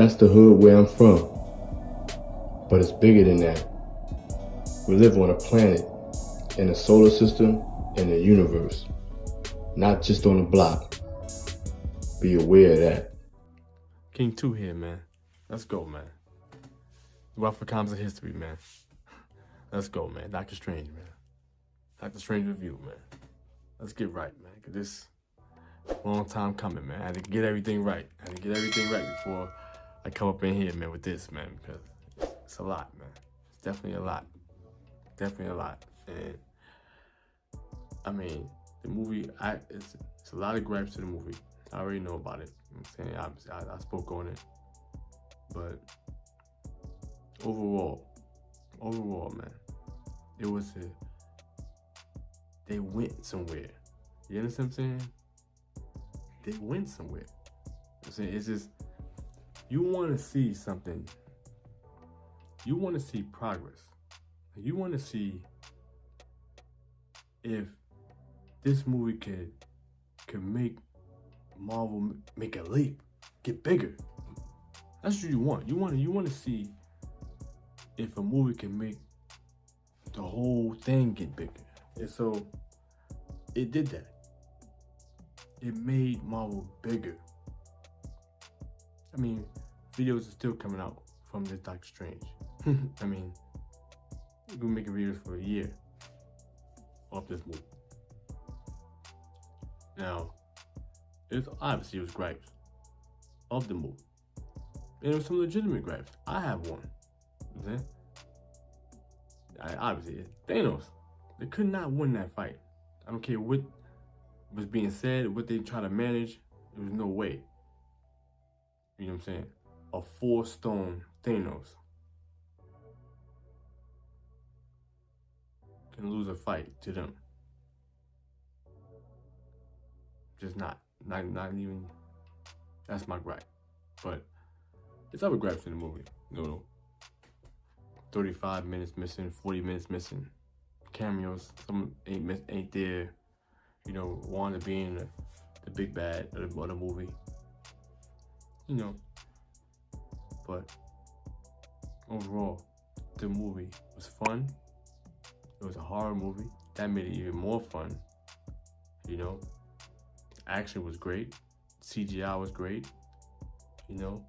That's the hood where I'm from. But it's bigger than that. We live on a planet, in a solar system, in a universe. Not just on a block. Be aware of that. King 2 here, man. Let's go, man. Wealth for Comics of History, man. Let's go, man. Doctor Strange, man. Doctor Strange review, man. Let's get right, man. Because this long time coming, man. I had to get everything right. Before I come up in here, man, with this, man. Because it's a lot, man. It's definitely a lot. And, I mean, the movie, it's a lot of gripes to the movie. I already know about it. I'm saying, I spoke on it. But overall, man, it was they went somewhere. You understand what I'm saying? They went somewhere. I'm saying, it's just, you want to see something. You want to see progress. You want to see if this movie could make Marvel make a leap, get bigger. That's what you want. You want to see if a movie can make the whole thing get bigger. And so it did that. It made Marvel bigger. I mean, videos are still coming out from this Doctor Strange. I mean, we've been making videos for a year off this movie. Now, it was gripes of the movie. And it was some legitimate gripes. I have one. You know what I'm saying? Obviously, Thanos. They could not win that fight. I don't care what was being said, what they try to manage. There was no way. You know what I'm saying? A 4-stone Thanos can lose a fight to them. Just not even. That's my gripe. But there's other gripes in the movie. You know, 35 minutes missing, 40 minutes missing, cameos, some ain't there. You know, Wanda being the big bad of the movie. You know, but overall, the movie was fun. It was a horror movie. That made it even more fun. You know, action was great. CGI was great. You know,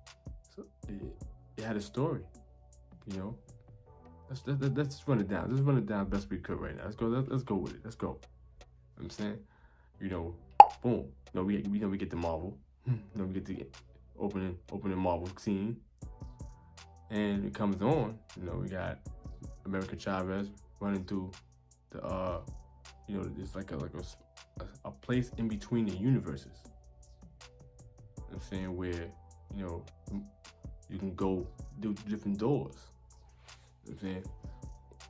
so it had a story. You know, let's just run it down. Let's run it down best we could right now. Let's go with it. Let's go. You know what I'm saying, you know, boom. We get the Marvel. We get the opening Marvel scene, and it comes on. You know, we got America Chavez running through the you know, there's like a place in between the universes. You know what I'm saying, where, you know, you can go do different doors. You know what I'm saying,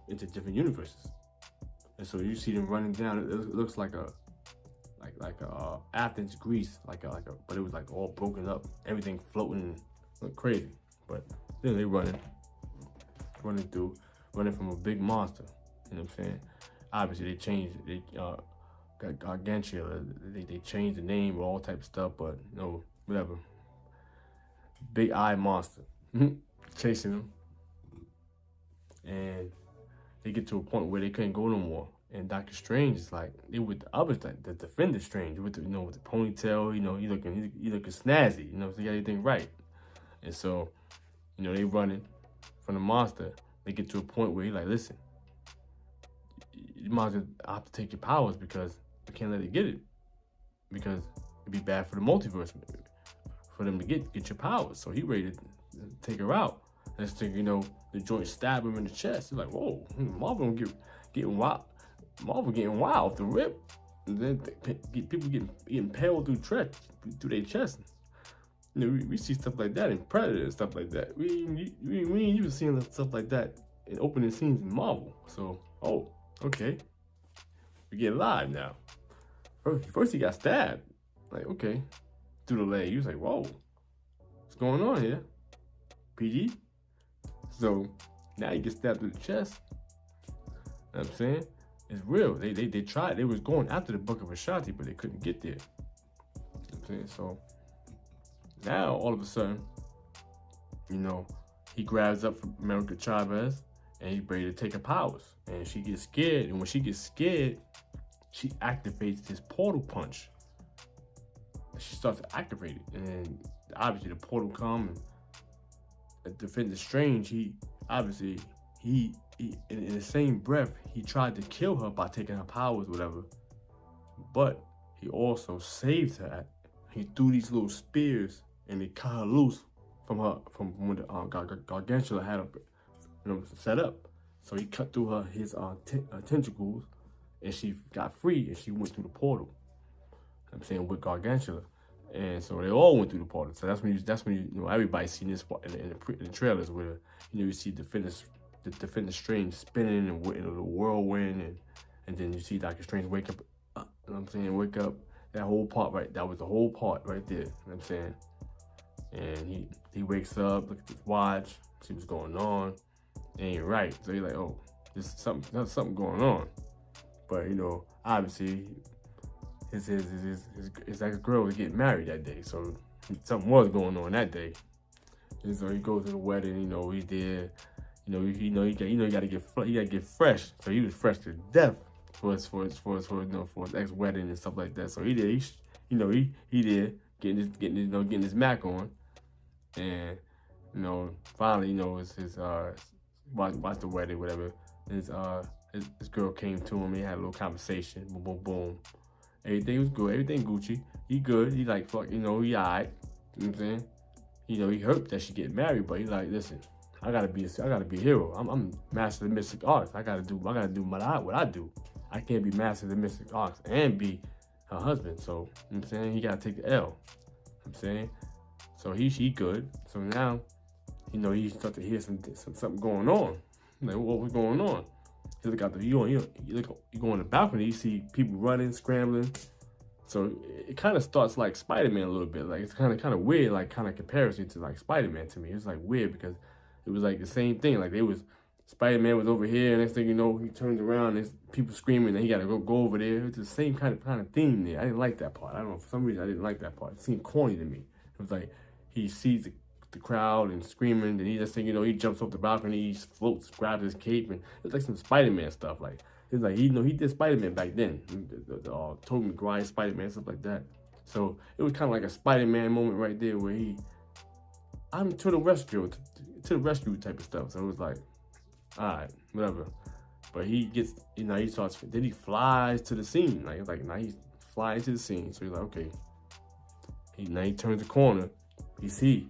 into different universes. And so you see them running down. It looks like a Athens, Greece, but it was like all broken up, everything floating, look crazy. But then they running from a big monster. You know what I'm saying? Obviously they changed it. They got Gargantua. They changed the name, all type of stuff. But you know, whatever. Big eye monster chasing them, and they get to a point where they couldn't go no more. And Doctor Strange is like, they with the others, like the Defender Strange, with the, you know, with the ponytail, you know, he looking snazzy, you know, so he got everything right. And so, you know, they running from the monster. They get to a point where he's like, listen, you might as well have to take your powers because we can't let it get it. Because it'd be bad for the multiverse for them to get your powers. So he ready to take her out. Next thing you know, the joint stab him in the chest. He's like, whoa, Marvel getting wild. Marvel getting wild off the rip. And then people getting impaled through their chest. You know, we see stuff like that in Predator and stuff like that. We ain't even seeing stuff like that in opening scenes in Marvel. So, oh, okay. We get live now. First he got stabbed. Like, okay. Through the leg. He was like, whoa. What's going on here? PG? So, now he gets stabbed through the chest. You know what I'm saying? It's real. They tried. They was going after the Book of Ashanti, but they couldn't get there. You know what I'm saying? So, now, all of a sudden, you know, he grabs up from America Chavez and he's ready to take her powers. And she gets scared. And when she gets scared, she activates this portal punch. She starts to activate it. And then obviously the portal comes and Defender Strange, he obviously, he in the same breath, he tried to kill her by taking her powers, whatever. But he also saved her. He threw these little spears and they cut her loose from when the Gargantula had her, set up. So he cut through his tentacles, and she got free, and she went through the portal. I'm saying with Gargantula, and so they all went through the portal. So that's when you everybody's seen this part in the trailers where you see the Defender Strange spinning and in a little whirlwind, and then you see Doctor Strange wake up. Wake up. That whole part, right? That was the whole part right there. You know what I'm saying? And he wakes up, look at his watch, see what's going on. It ain't right. So he's like, oh, there's something going on. But obviously, his ex-girl was getting married that day, so something was going on that day. And so he goes to the wedding. He's there. He got to get fresh. So he was fresh to death for his ex-wedding and stuff like that. So he did. He did getting his Mac on, and finally his watch the wedding, whatever. His girl came to him. He had a little conversation. Boom, boom, boom. Everything was good. Everything Gucci. He good. He like fuck. He alright. You know what I'm saying? He hurt that she get married, but he like, listen, I gotta be a hero. I'm master of the mystic arts. I gotta do what I do. I can't be master of the mystic arts and be her husband. So you know what I'm saying, he gotta take the L. You know what I'm saying? So she good. So now, he start to hear something going on. Like, what was going on? You look out you go on the balcony, you see people running, scrambling. So it kind of starts like Spider-Man a little bit. Like it's kind of weird, like kind of comparison to like Spider-Man to me. It's like weird because it was like the same thing. Like Spider-Man was over here, and next thing you know, he turns around, and there's people screaming, and he got to go over there. It's the same kind of theme there. I didn't like that part. I don't know, for some reason I didn't like that part. It seemed corny to me. It was like he sees the crowd and screaming, and he just think, he jumps off the balcony, he floats, grabs his cape, and it's like some Spider-Man stuff. Like it's like he did Spider-Man back then, the Tobey Maguire Spider-Man, stuff like that. So it was kind of like a Spider-Man moment right there where I'm to the rescue type of stuff. So it was like, all right, whatever. But he gets, he starts. Then he flies to the scene. Now he's flying to the scene. So he's like, okay. Now he turns the corner. You see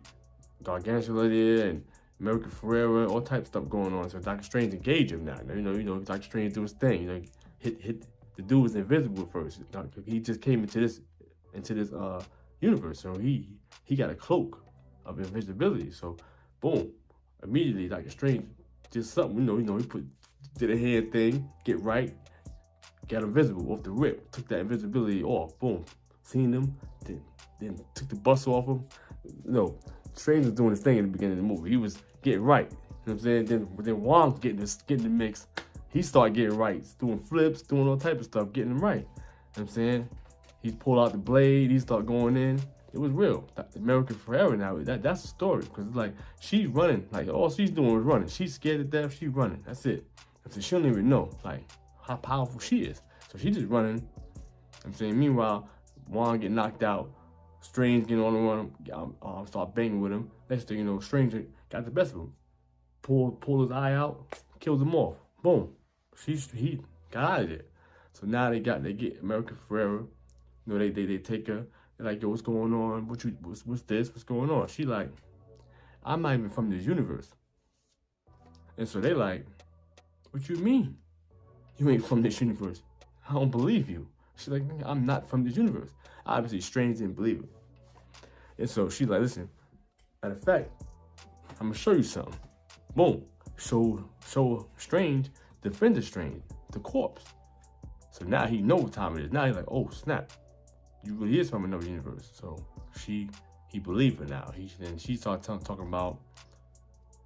Gargantula there and America Ferrera, all type of stuff going on. So Doctor Strange engaged him now. Doctor Strange do his thing. Hit the dude was invisible first. He just came into this universe. So he got a cloak of invisibility. So boom, immediately Doctor Strange did something. He did a hand thing, get right, got invisible off the rip, took that invisibility off. Boom, seen him, then took the bus off him. Strange was doing his thing in the beginning of the movie. He was getting right. You know what I'm saying? Then Wong getting the mix. He started getting right, doing flips, doing all type of stuff, getting them right. You know what I'm saying? He pulled out the blade. He started going in. It was real. American Forever now. That's the story. Because it's like she's running. Like all she's doing is running. She's scared to death. She's running. That's it. So she don't even know like how powerful she is. So she's just running. You know what I'm saying? Meanwhile, Wong get knocked out. Strange getting on the run, start banging with him. Next thing you know, Strange got the best of him. Pulled his eye out, killed him off. Boom. He got out of there. So now they get America Ferrera. They take her. They're like, yo, what's going on? What's this? What's going on? She like, I'm not even from this universe. And so they like, what you mean? You ain't from this universe. I don't believe you. She's like, I'm not from this universe. Obviously, Strange didn't believe it. And so she's like, listen, matter of fact, I'm going to show you something. Boom. Show Strange, Defender Strange, the corpse. So now he knows what time it is. Now he's like, oh, snap. You really is from another universe. So he believed her now. Then she started talking about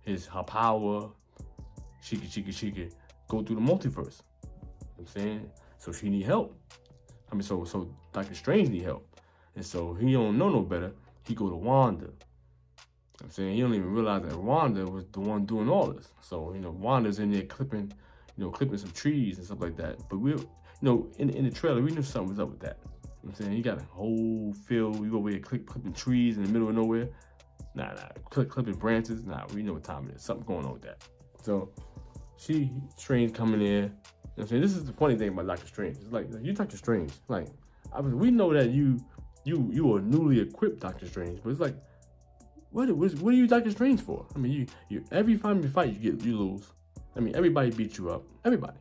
her power. She could go through the multiverse. You know what I'm saying? So she need help. So Doctor Strange need help. And so he don't know no better. He go to Wanda. I'm saying he don't even realize that Wanda was the one doing all this. So, you know, Wanda's in there clipping some trees and stuff like that. But we, you know, in the trailer, we knew something was up with that. I'm saying he got a whole field. You go over here clipping trees in the middle of nowhere. Nah, clipping branches. Nah, we know what time it is. Something going on with that. So, Strange coming in. You know what I'm saying? This is the funny thing about Doctor Strange. It's like, you Doctor Strange. Like, we know that you are newly equipped Doctor Strange, but it's like, what are you Doctor Strange for? I mean, you every time you fight, you lose. I mean, everybody beat you up. Everybody.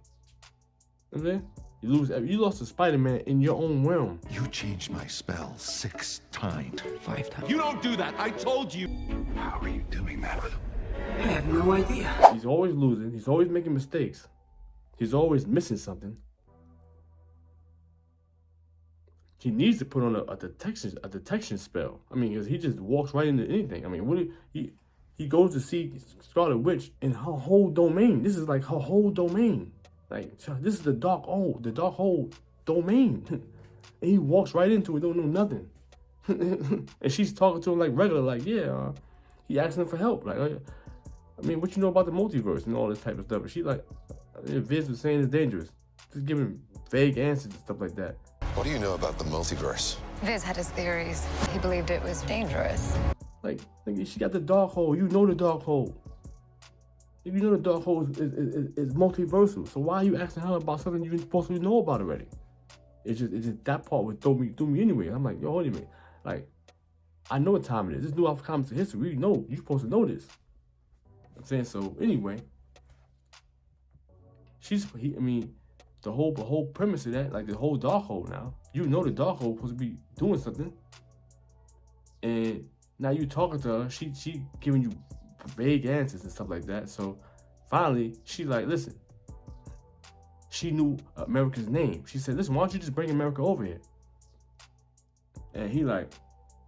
You know what I'm saying? You lose. You lost to Spider-Man in your own realm. You changed my spell 6 times. 5 times. You don't do that. I told you. How are you doing that? I have no idea. He's always losing. He's always making mistakes. He's always missing something. He needs to put on a detection spell. I mean, because he just walks right into anything. I mean, he goes to see Scarlet Witch in her whole domain. This is like her whole domain. Like, this is the dark hole domain. And he walks right into it, don't know nothing. And she's talking to him like regular, like, yeah, he asking him for help. Like, I mean, what you know about the multiverse and all this type of stuff? And she like, Viz was saying it's dangerous. Just giving vague answers and stuff like that. What do you know about the multiverse? Viz had his theories. He believed it was dangerous. Like she got the dark hole. You know the dark hole. If you know the dark hole is multiversal, so why are you asking her about something you're supposed to know about already? It's just that part would throw me anyway. I'm like, yo, hold a minute. Like, I know what time it is. This is new off comics of history. We know you're supposed to know this. I'm saying, so anyway, the whole premise of that, like the whole dark hole now, you know the dark hole supposed to be doing something. And now you talking to her, she giving you vague answers and stuff like that. So finally, she like, listen, she knew America's name. She said, listen, why don't you just bring America over here? And he like,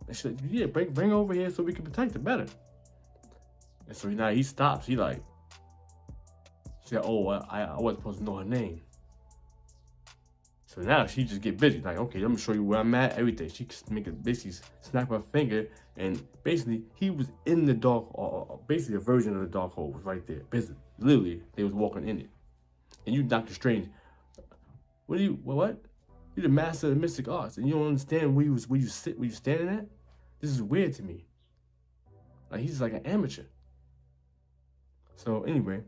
she said, yeah, bring her over here so we can protect her better. And so now he stops. He like, she said, oh, I wasn't supposed to know her name. So now she just get busy. Like, okay, let me show you where I'm at, everything. She basically snap her finger, and basically he was in the dark, or basically a version of the dark hole was right there. Basically, literally, they was walking in it. And you, Doctor Strange, what? You the master of the mystic arts, and you don't understand where you standing at? This is weird to me. Like, he's like an amateur. So anyway,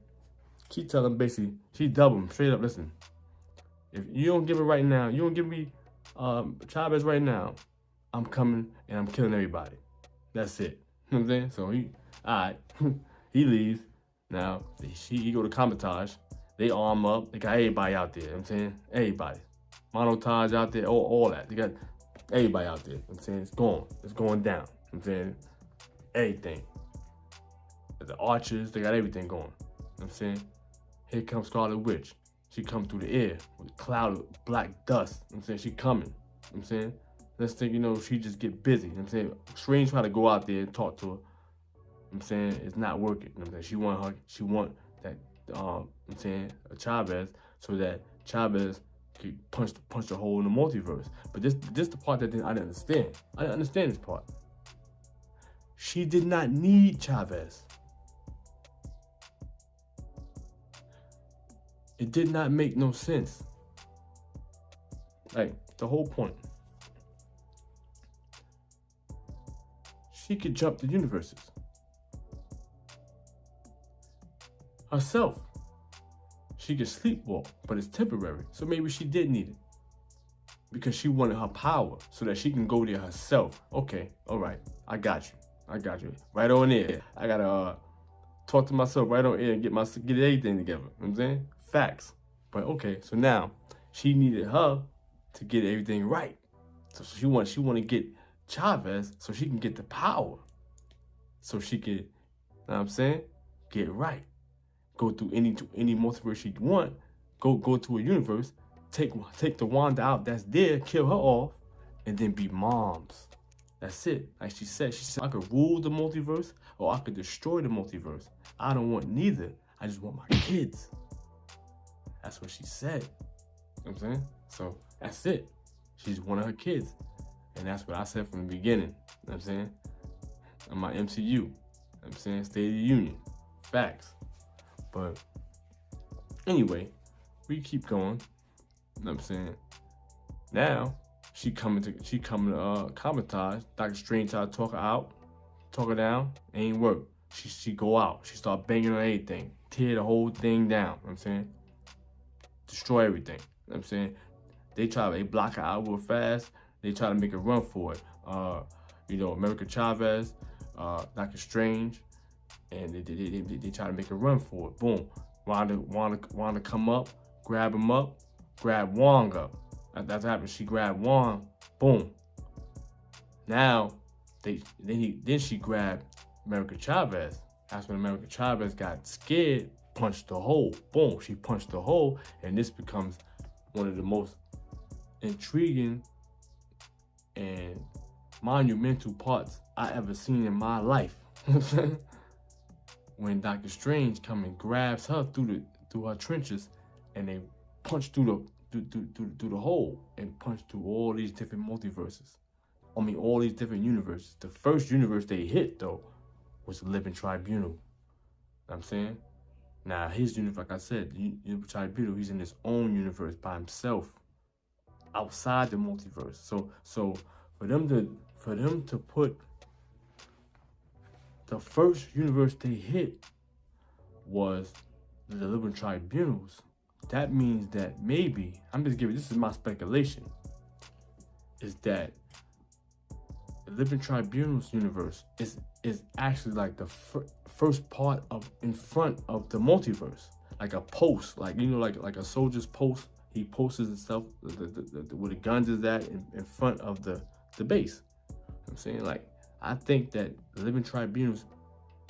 she tell him basically, she double him straight up. Listen, if you don't give it right now, you don't give me Chavez right now, I'm coming and I'm killing everybody. That's it. You know what I'm saying? So alright, he leaves. Now he go to Comitage. They arm up. They got everybody out there. You know what I'm saying? Everybody. Monotage out there. All that. They got everybody out there. You know what I'm saying? It's going down. You know what I'm saying? Everything. The archers, they got everything going. You know what I'm saying? Here comes Scarlet Witch. She come through the air with a cloud of black dust. You know what I'm saying? She coming. You know what I'm saying? Next thing you know, she just get busy. You know what I'm saying? Strange try to go out there and talk to her. You know what I'm saying? It's not working. You know what I'm saying? She want that, you know what I'm saying, a Chavez, so that Chavez could punch a hole in the multiverse. But this the part that I didn't understand. I didn't understand this part. She did not need Chavez. It did not make no sense. Like, the whole point. She could jump the universes. Herself. She could sleepwalk, but it's temporary. So maybe she did need it. Because she wanted her power so that she can go there herself. Okay, all right. I got you. Right on there. I gotta talk to myself right on air and get everything together. You know what I'm saying? Facts. But okay, so now she needed her to get everything right. So she want to get Chavez so she can get the power. So she could, you know what I'm saying, get right. Go through any multiverse she want. Go to a universe, take the Wanda out that's there, kill her off, and then be moms. That's it. Like she said, I could rule the multiverse or I could destroy the multiverse. I don't want neither. I just want my kids. That's what she said. You know what I'm saying? So that's it. She's one of her kids. And that's what I said from the beginning. You know what I'm saying? In my MCU. I'm saying State of the Union. Facts. But anyway, we keep going. You know what I'm saying? Now, she coming to commentage. Dr. Strange tried to talk her out, talk her down, ain't work. She go out. She start banging on everything. Tear the whole thing down. You know what I'm saying? Destroy everything. You know what I'm saying? They block her out real fast. They try to make a run for it. America Chavez, Dr. Strange, and they try to make a run for it. Boom. Wanda come up, grab him up, grab Wong up. That's what happened. She grabbed Wong. Boom. Now, then she grabbed America Chavez. That's when America Chavez got scared, punched the hole. Boom. She punched the hole, and this becomes one of the most intriguing and monumental parts I ever seen in my life. When Dr. Strange come and grabs her through her trenches, and they punch through the hole and punch through all these different multiverses. I mean, all these different universes. The first universe they hit, though, was the Living Tribunal. You know what I'm saying? Now, his universe, like I said, the Living Tribunal, he's in his own universe by himself, outside the multiverse. So for them to put the first universe they hit was the Living Tribunals, that means that maybe, I'm just giving, this is my speculation, is that the Living Tribunals universe is actually like the first part of, in front of the multiverse, like a post, like like a soldier's post. He posts himself where the guns is at in front of the base. I'm saying, like, I think that the Living Tribunal's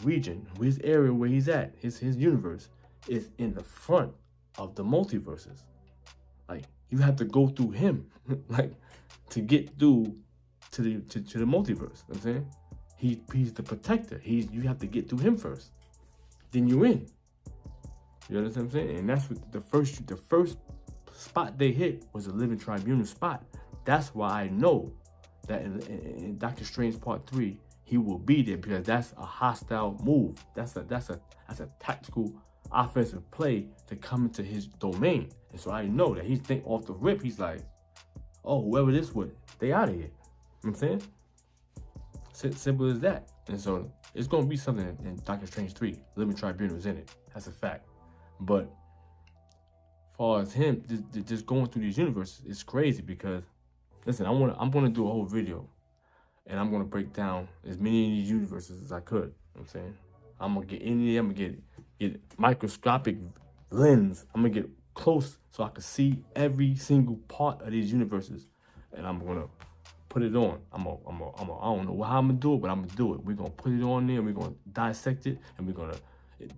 region, his area where he's at, his universe, is in the front of the multiverses. Like, you have to go through him, like, to get through to the multiverse. You know what I'm saying? He's the protector. You have to get through him first. Then you're in. You understand what I'm saying? And that's what the first spot they hit was the Living Tribunal spot. That's why I know that in Doctor Strange Part 3, he will be there, because that's a hostile move. That's a tactical offensive play to come into his domain. And so I know that he's think off the rip, he's like, oh, whoever this was, they out of here. You know what I'm saying? Simple as that. And so it's gonna be something in Doctor Strange 3. Living Tribunal is in it. That's a fact. But as far as him just going through these universes, it's crazy, because listen, I'm gonna do a whole video, and I'm gonna break down as many of these universes as I could. You know what I'm saying? I'm gonna get in there, I'm gonna get microscopic lens. I'm gonna get close so I can see every single part of these universes, and I'm gonna put it on. I don't know how I'm gonna do it, but I'm gonna do it. We're gonna put it on there, we're gonna dissect it, and we're gonna,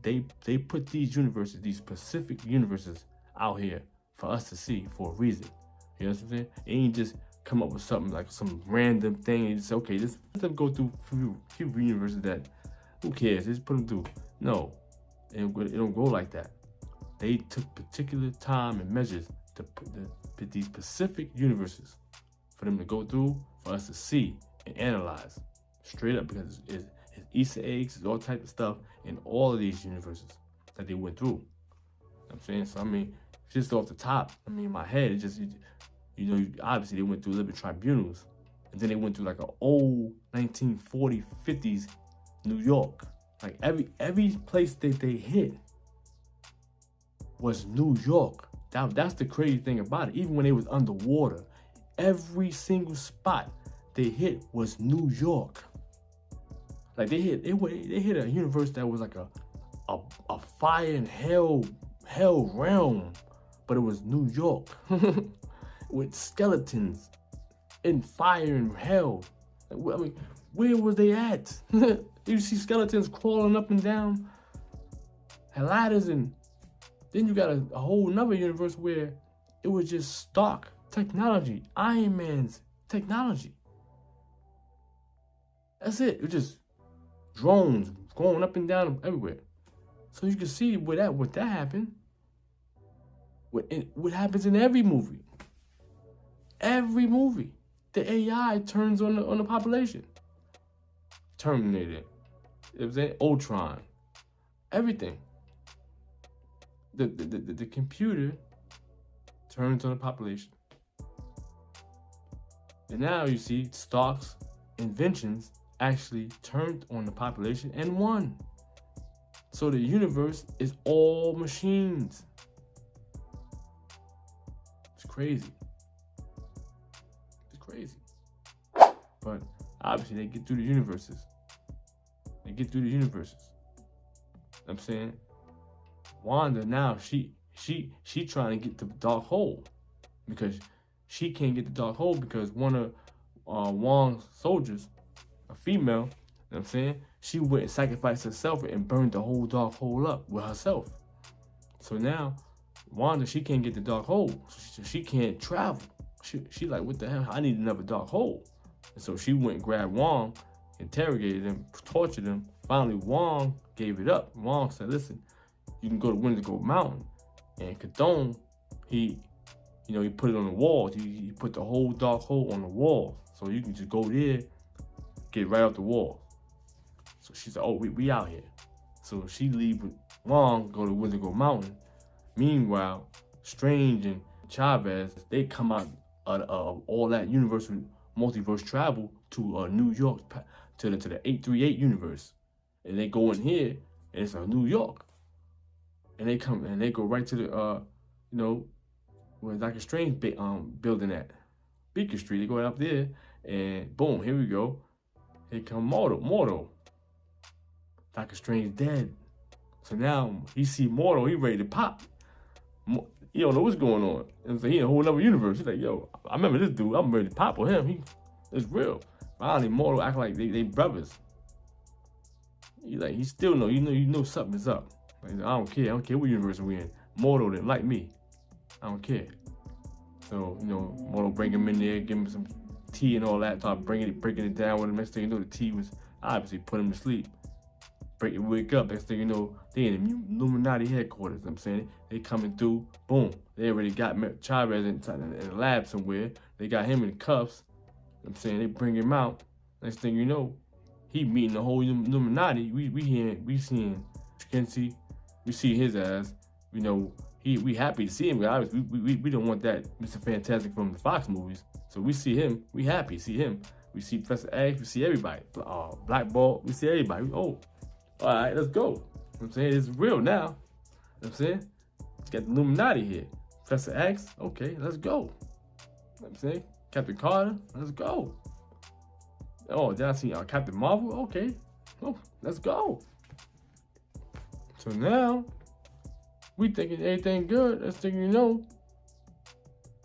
they put these universes, these specific universes out here for us to see for a reason. You know what I'm saying? It ain't just come up with something like some random thing and just say, okay, let them go through a few universes that, who cares? Just put them through. No, it don't go like that. They took particular time and measures to put these specific universes for them to go through, for us to see and analyze straight up, because it's Easter eggs, it's all type of stuff in all of these universes that they went through. You know what I'm saying? So I mean, just off the top, I mean, in my head, it just, obviously they went through Living Tribunals, and then they went through like an old 1940s, 50s New York. Like every place that they hit was New York. That's the crazy thing about it. Even when they was underwater, every single spot they hit was New York. Like they hit a universe that was like a fire and hell realm, but it was New York with skeletons and fire and hell. I mean, where was they at? You see skeletons crawling up and down, and ladders, and then you got a whole nother universe where it was just stock technology, Iron Man's technology. That's it. It was just drones going up and down everywhere. So you can see what that happened. What happens in every movie. Every movie, the AI turns on the population. Terminator, You know what I'm saying? Ultron. Everything. The computer turns on the population. And now you see Stark's inventions actually turned on the population and won. So the universe is all machines. It's crazy. It's crazy. But obviously they get through the universes. They get through the universes. I'm saying, Wanda now, she trying to get to the dark hole because she can't get the dark hole because one of Wong's soldiers, a female, you know what I'm saying, she went and sacrificed herself and burned the whole dark hole up with herself. So now, Wanda, she can't get the dark hole. So she can't travel. She like, what the hell? I need another dark hole. And so she went and grabbed Wong, interrogated him, tortured him. Finally, Wong gave it up. Wong said, listen, you can go to Windigo Mountain. And Chthon, he put it on the walls. He put the whole dark hole on the wall. So you can just go there, get right off the wall. So she said, oh, we out here. So she leave with Wong, go to Windigo Mountain. Meanwhile, Strange and Chavez, they come out of all that universal multiverse travel to New York, to the 838 universe. And they go in here, and it's New York. And they come and they go right to the where Dr. Strange building at Beacon Street. They go up there, and boom, here we go. Here come Mortal. Dr. Strange dead. So now he see Mortal, he ready to pop. He don't know what's going on. And so he in a whole other universe. He's like, yo, I remember this dude. I'm ready to pop with him. It's real. Finally, Mortal act like they brothers. He still know. You know something is up. Like, I don't care. I don't care what universe we in. Mortal didn't like me. I don't care. So, Mortal bring him in there, give him some tea and all that, start breaking it down with him. Next thing you know, the tea was obviously put him to sleep. Wake up. Next thing you know, they in the Illuminati headquarters. You know what I'm saying, they coming through. Boom. They already got Chavez in the lab somewhere. They got him in cuffs. You know what I'm saying, they bring him out. Next thing you know, he meeting the whole Illuminati. We seeing Kinsey. We see his ass. We happy to see him. Obviously, we don't want that Mr. Fantastic from the Fox movies. So we see him. We happy to see him. We see Professor X. We see everybody. Black Ball. We see everybody. Oh, all right, let's go. You know what I'm saying, it's real now. You know what I'm saying? It's got the Illuminati here. Professor X. Okay, let's go. You know what I'm saying? Captain Carter. Let's go. Oh, did I see Captain Marvel? Okay. Oh, let's go. So now, we thinking everything good. Next thing you know,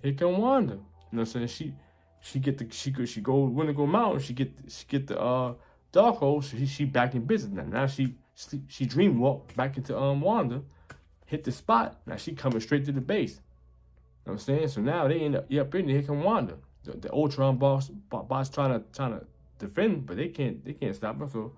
here come Wanda. You know what I'm saying? She go Windigo Mountain. She get the dark hole. So she back in business now. Now she dream walk back into Wanda, hit the spot. Now she coming straight to the base. You know what I'm saying? So now they end up in there. Here come Wanda. The Ultron boss trying to defend, but they can't stop her. So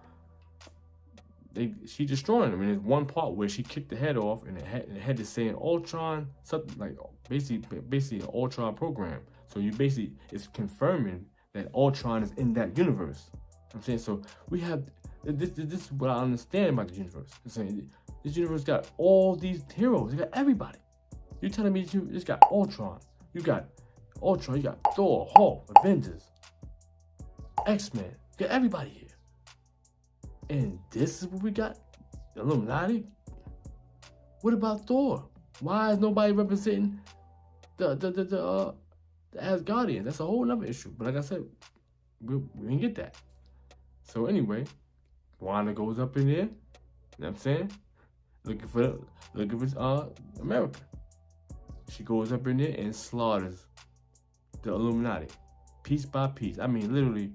she destroying them. And there's one part where she kicked the head off, and the head is saying Ultron, something like basically an Ultron program. So it's confirming that Ultron is in that universe. I'm saying, so we have this is what I understand about the universe. I'm saying this universe got all these heroes. You got everybody. You're telling me you just got Ultron. You got Thor, Hulk, Avengers, X-Men. You got everybody here. And this is what we got? The Illuminati? What about Thor? Why is nobody representing the Asgardians? That's a whole other issue. But like I said, we didn't get that. So anyway, Wanda goes up in there, you know what I'm saying? Looking for America. She goes up in there and slaughters the Illuminati, piece by piece. I mean, literally,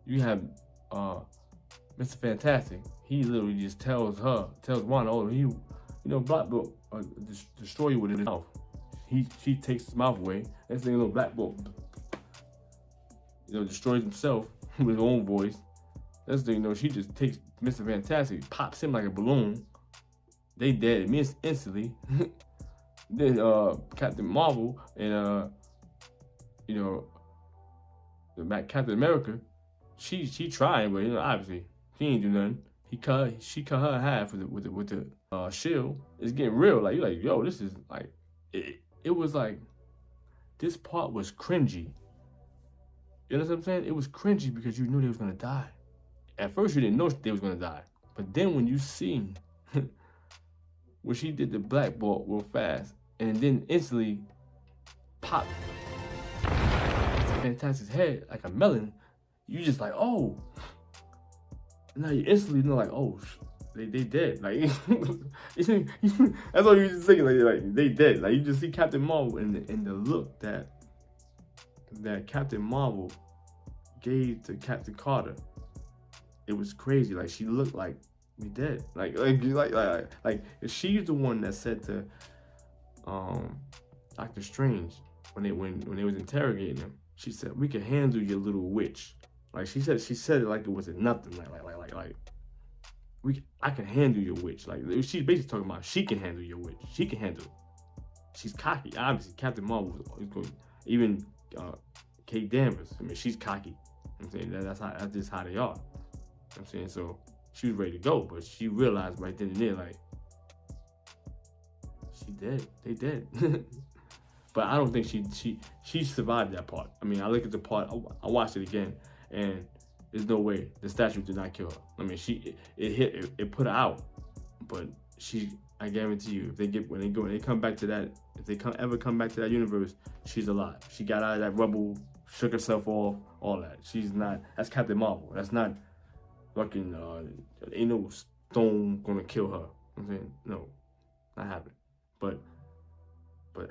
you have Mr. Fantastic. He literally just tells Wanda, Black Bolt destroy you with his mouth. She takes his mouth away. Next thing you know, Black Bolt, destroys himself with his own voice. Next thing you know, she just takes Mr. Fantastic, pops him like a balloon. They dead instantly. Then Captain Marvel and Captain America, she trying, but obviously she ain't do nothing. She cut her in half with the shield. It's getting real. Like, you're like, yo, this is like, it was like, this part was cringy. You know what I'm saying? It was cringy because you knew they was gonna die. At first, you didn't know they was gonna die, but then when you seen when she did the black ball real fast, and then instantly pop Fantastic's head like a melon, you just like, oh. Now you instantly know, like, oh, they dead. Like, that's all you just thinking, like they dead. Like, you just see Captain Marvel and the look that Captain Marvel gave to Captain Carter. It was crazy. Like, she looked like we dead. Like she's the one that said to Doctor Strange when they was interrogating him. She said, "We can handle your little witch." Like, she said it like it wasn't nothing. I can handle your witch. Like, she's basically talking about she can handle your witch. She can handle it. She's cocky. Obviously, Captain Marvel is going. Even Kate Danvers. I mean, she's cocky. I'm saying that's just how they are. I'm saying, so she was ready to go, but she realized right then and there, like, she dead. They dead. But I don't think she survived that part. I mean, I look at the part. I watched it again, and there's no way the statue did not kill her. I mean, it put her out, but I guarantee you, if they come back to that, if they ever come back to that universe, she's alive. She got out of that rubble, shook herself off, all that. She's not. That's Captain Marvel. That's not fucking. Ain't no stone gonna kill her. I'm saying, no, not happening. But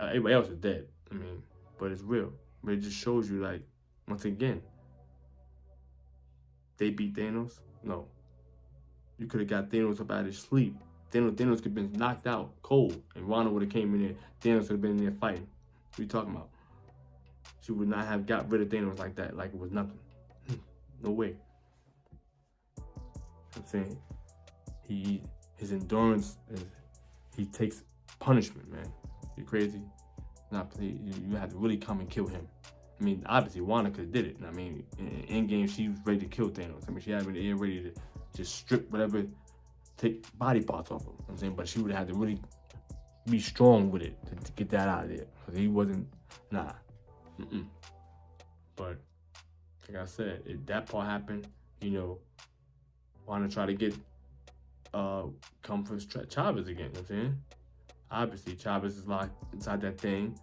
everybody else is dead. I mean, but it's real. But it just shows you, like, once again, they beat Thanos? No. You could have got Thanos up out of his sleep. Thanos could have been knocked out cold, and Wanda would have came in there. Thanos would have been in there fighting. What are you talking about? She would not have got rid of Thanos like that, like it was nothing. No way. I'm saying, his endurance he takes punishment, man. You crazy? You had to really come and kill him. I mean, obviously, Wanda could have did it. I mean, in Endgame, she was ready to kill Thanos. I mean, she had been ready to just strip whatever, take body parts off him. You know what I'm saying? But she would have had to really be strong with it to get that out of there. Because he wasn't, nah. But, like I said, if that part happened, you know, Wanda tried to get, come for Chavez again, you know what I'm saying? Obviously, Chavez is locked inside that thing.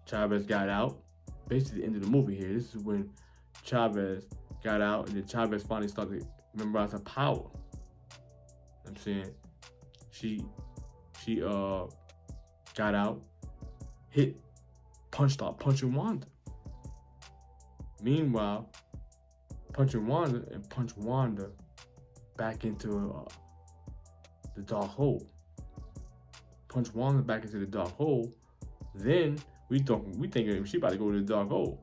Chavez got out. Basically, the end of the movie here. This is when Chavez got out, and then Chavez finally started to memorize her power. You know what I'm saying? She got out, started punching Wanda. Meanwhile, punching Wanda and punch Wanda back into the dark hole. Punch Wanda back into the dark hole. Then we thinking she about to go to the dark hole.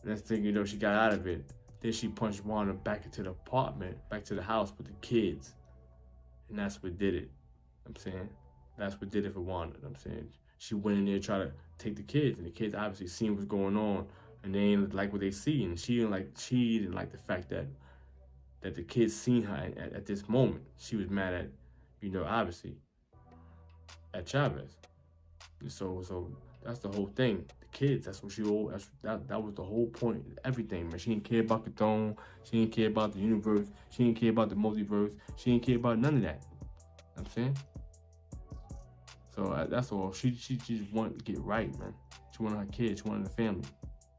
Next thing you know, she got out of it. Then she punched Wanda back into the apartment, back to the house with the kids. And that's what did it. I'm saying, that's what did it for Wanda. I'm saying, she went in there to try to take the kids, and the kids obviously seen what's going on, and they ain't like what they see, and she didn't like the fact that the kids seen her at this moment. She was mad at, you know, obviously, at Chavez. And so that's the whole thing. The kids, that's what that was the whole point. Everything, man. She didn't care about the throne. She didn't care about the universe. She didn't care about the multiverse. She didn't care about none of that. You know what I'm saying? So that's all. She just wanted to get right, man. She wanted her kids. She wanted the family.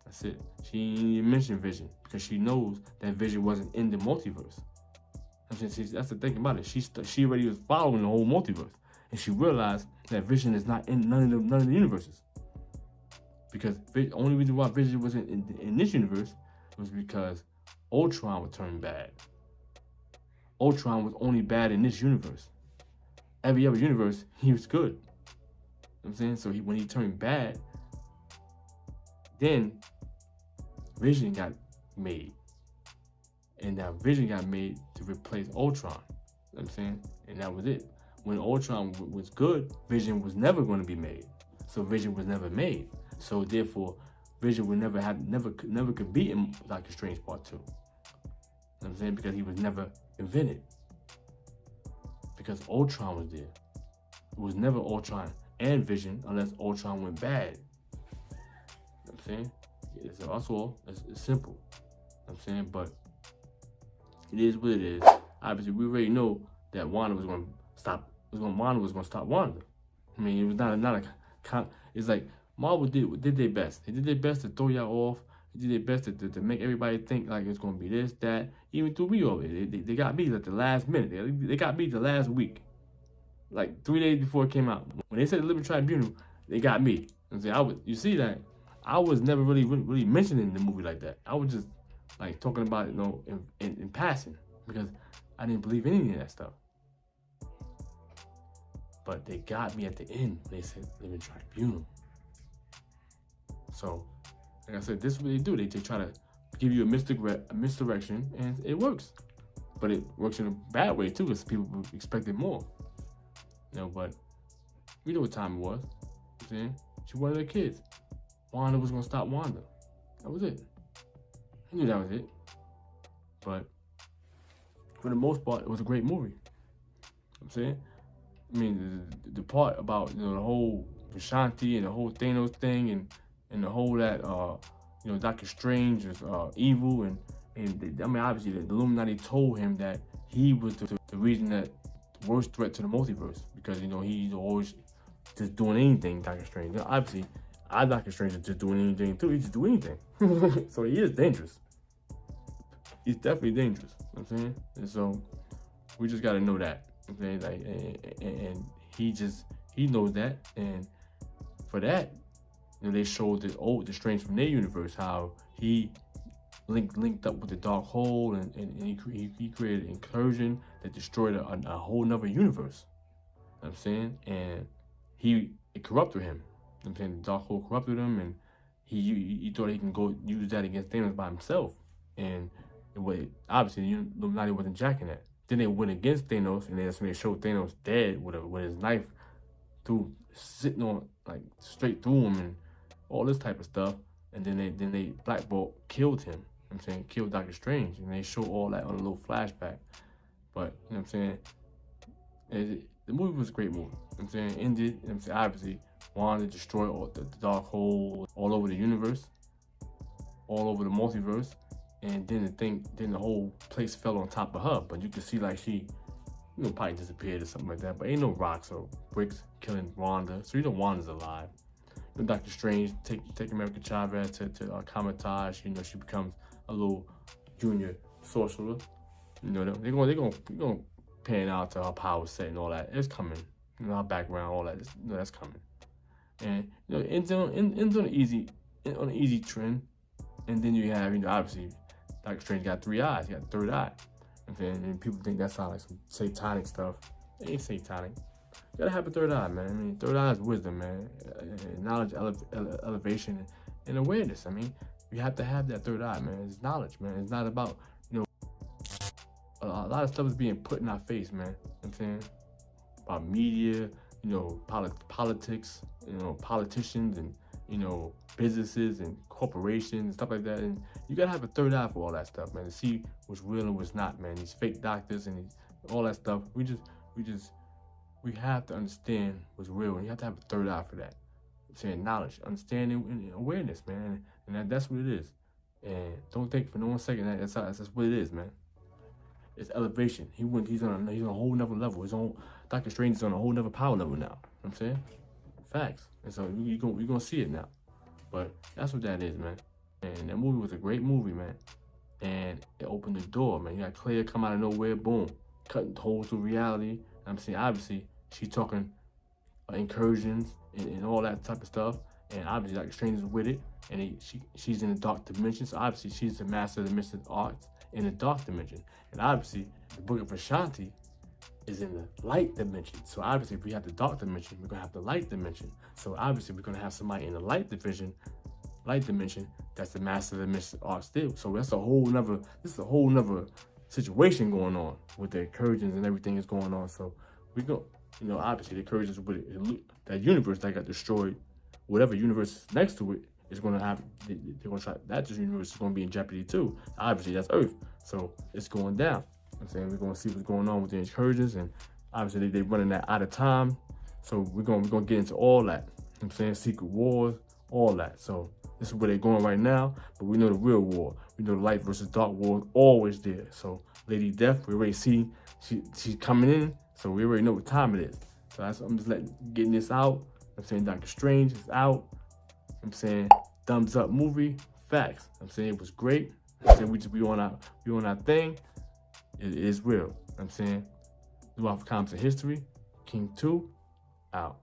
That's it. She didn't even mention Vision because she knows that Vision wasn't in the multiverse. I'm saying, that's the thing about it. She already was following the whole multiverse, and she realized that Vision is not in none of the universes. Because the only reason why Vision wasn't in this universe was because Ultron would turn bad. Ultron was only bad in this universe. Every other universe, he was good. You know what I'm saying? So when he turned bad, then Vision got made. And now Vision got made to replace Ultron. You know what I'm saying? And that was it. When Ultron was good, Vision was never going to be made. So Vision was never made. So therefore, Vision would never could be in Doctor Strange Part 2. You know what I'm saying? Because he was never invented. because Ultron was there. It was never Ultron and Vision unless Ultron went bad. You know what I'm saying? So that's all. It's simple. You know what I'm saying? But it is what it is. Obviously, we already know that Wanda was going to stop. Wanda was going to stop Wanda. I mean, it was not a. It's like Marvel did their best. They did their best to throw y'all off. They did their best to make everybody think like it's going to be this, that. Even threw me over. They got me at the last minute. They got me the last week. Like 3 days before it came out. When they said the Living Tribunal, they got me. You see that? I was never really mentioning the movie like that. I was just like talking about it, in passing, because I didn't believe any of that stuff. But they got me at the end. They said Living Tribunal. So, like I said, this is what they do. They try to give you a misdirection, and it works. But it works in a bad way too, because people expected more. But we know what time it was. You know what I'm saying? She wanted her kids. Wanda was gonna stop Wanda. That was it. I knew that was it. But for the most part, it was a great movie. You know what I'm saying? I mean, the part about the whole Vishanti and the whole Thanos thing, and the whole that Doctor Strange is evil, and I mean, obviously the Illuminati told him that he was the reason that the worst threat to the multiverse, because he's always just doing anything. Doctor Strange, obviously, Doctor Strange is just doing anything too. He just do anything, so he is dangerous. He's definitely dangerous. You know what I'm saying? And so we just gotta know that. You know what I'm saying? Like, and he knows that, and for that, they showed the Strange from their universe, how he linked up with the dark hole, and he created an incursion that destroyed a whole nother universe. You know what I'm saying? And it corrupted him. You know what I'm saying? The dark hole corrupted him, and he thought he can go use that against Thanos by himself. And obviously the Illuminati wasn't jacking that. Then they went against Thanos, and that's when they showed Thanos dead with his knife sitting on, like, straight through him, and all this type of stuff. And then they Black Bolt killed him. You know what I'm saying? Killed Doctor Strange. And they show all that on a little flashback. But, you know what I'm saying? The movie was a great movie. You know what I'm saying? Ended, you know what I'm saying? Obviously, wanted to destroy all the dark hole all over the universe, all over the multiverse. And then the whole place fell on top of her. But you can see like she, probably disappeared or something like that. But ain't no rocks or bricks killing Wanda. So Wanda's alive. Doctor Strange take America Chavez to Kamar-Taj. She becomes a little junior sorcerer. They're gonna pan out to her power set and all that. It's coming. Her background, all that. That's coming. And ends on an easy trend. And then you have obviously Doctor Strange got 3 eyes. He got a third eye. And people think that sounds like some satanic stuff. It ain't satanic. You gotta have a third eye, man. I mean, third eye is wisdom, man. Knowledge, elevation, and awareness. I mean, you have to have that third eye, man. It's knowledge, man. It's not about, a lot of stuff is being put in our face, man. You know what I'm saying? About media, politics, politicians, and, businesses and corporations and stuff like that. And you gotta have a third eye for all that stuff, man, to see what's real and what's not, man. These fake doctors and all that stuff. We have to understand what's real, and you have to have a third eye for that. I'm saying knowledge, understanding, and awareness, man. And that's what it is. And don't think for no 1 second that's what it is, man. It's elevation. He's on a whole nother level. Doctor Strange is on a whole nother power level now. You know what I'm saying? Facts. And so we're gonna see it now. But that's what that is, man. And that movie was a great movie, man. And it opened the door, man. You got Claire come out of nowhere, boom, cutting holes through reality. I'm saying, obviously, she's talking incursions and all that type of stuff. And obviously, Doctor Strange is with it. And she's in the dark dimension. So obviously, she's the master of the mystic arts in the dark dimension. And obviously, the Book of Ashanti is in the light dimension. So obviously, if we have the dark dimension, we're gonna have the light dimension. So obviously, we're gonna have somebody in the light dimension that's the master of the mystic arts still. So this is a whole nother situation going on with the incursions and everything is going on. So we go, obviously the incursions with that universe that got destroyed, whatever universe is next to it is going to have, they're going to try, that universe is going to be in jeopardy too. Obviously that's Earth. So it's going down. I'm saying we're going to see what's going on with the incursions, and Obviously, they running that out of time. So we're gonna get into all that. You know what I'm saying? Secret Wars, all that. So this is where they're going right now. But we know the real war. We know the light versus dark war is always there. So Lady Death, we already see she's coming in. So we already know what time it is. So I'm just getting this out. I'm saying Doctor Strange is out. I'm saying thumbs up movie, facts. I'm saying it was great. I'm saying we on our thing. It is real. I'm saying New Alpha Comics in History, King 2, out.